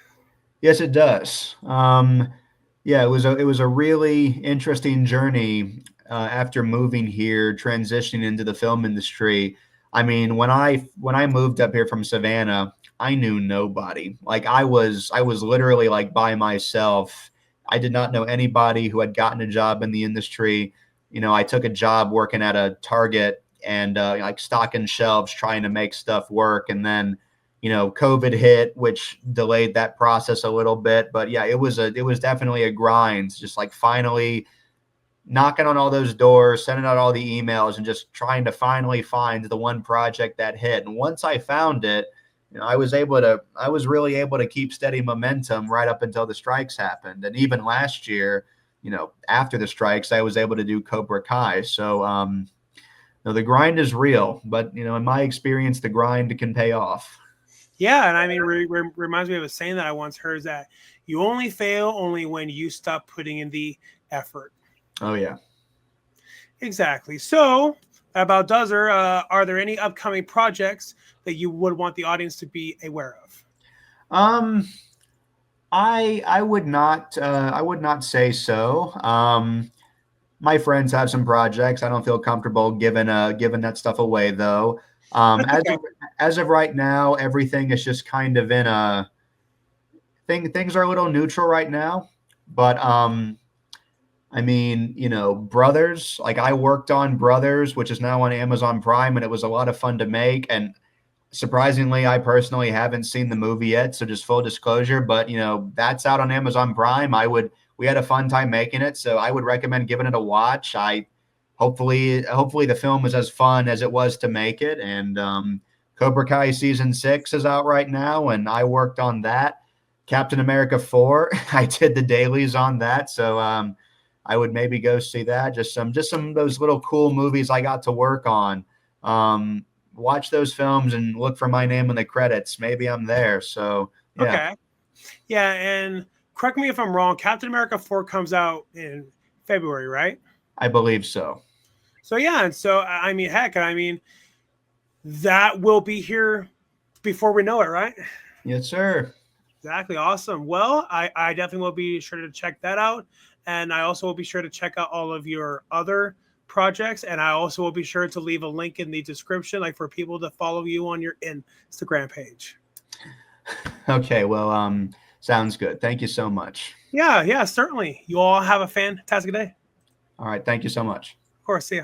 Yes, it does. Yeah, it was a really interesting journey after moving here, transitioning into the film industry. I mean, when I moved up here from Savannah, I knew nobody. Like I was literally like by myself. I did not know anybody who had gotten a job in the industry. I took a job working at a Target and like stocking shelves, trying to make stuff work, and then COVID hit, which delayed that process a little bit. But yeah, it was definitely a grind. Just like finally knocking on all those doors, sending out all the emails, and just trying to finally find the one project that hit. And once I found it, I was really able to keep steady momentum right up until the strikes happened. And even last year, after the strikes, I was able to do Cobra Kai. So, the grind is real, but in my experience, the grind can pay off. Yeah, and I mean, reminds me of a saying that I once heard is that you only fail only when you stop putting in the effort. Oh yeah. Exactly. So, About Dozer, are there any upcoming projects that you would want the audience to be aware of? Um, I would not say so. My friends have some projects. I don't feel comfortable giving that stuff away though. That's okay. As of right now, everything is just kind of in a thing. Things are a little neutral right now, but I mean, Brothers. Like I worked on Brothers, which is now on Amazon Prime, and it was a lot of fun to make. And surprisingly, I personally haven't seen the movie yet, so just full disclosure, but that's out on Amazon Prime. We had a fun time making it, so I would recommend giving it a watch. I hopefully the film is as fun as it was to make it. And Cobra Kai season 6 is out right now, and I worked on that. Captain America 4, I did the dailies on that, so I would maybe go see that. Just some of those little cool movies I got to work on. Watch those films and look for my name in the credits. Maybe I'm there. So yeah, Okay. Yeah, and correct me if I'm wrong. Captain America 4 comes out in February, right? I believe so. So yeah, and so I mean, heck, I mean that will be here before we know it, right? Yes, sir. Exactly. Awesome. Well, I definitely will be sure to check that out. And I also will be sure to check out all of your other projects. And I also will be sure to leave a link in the description, like for people to follow you on your Instagram page. Okay. Well, sounds good. Thank you so much. Yeah, certainly. You all have a fantastic day. All right. Thank you so much. Of course. See ya.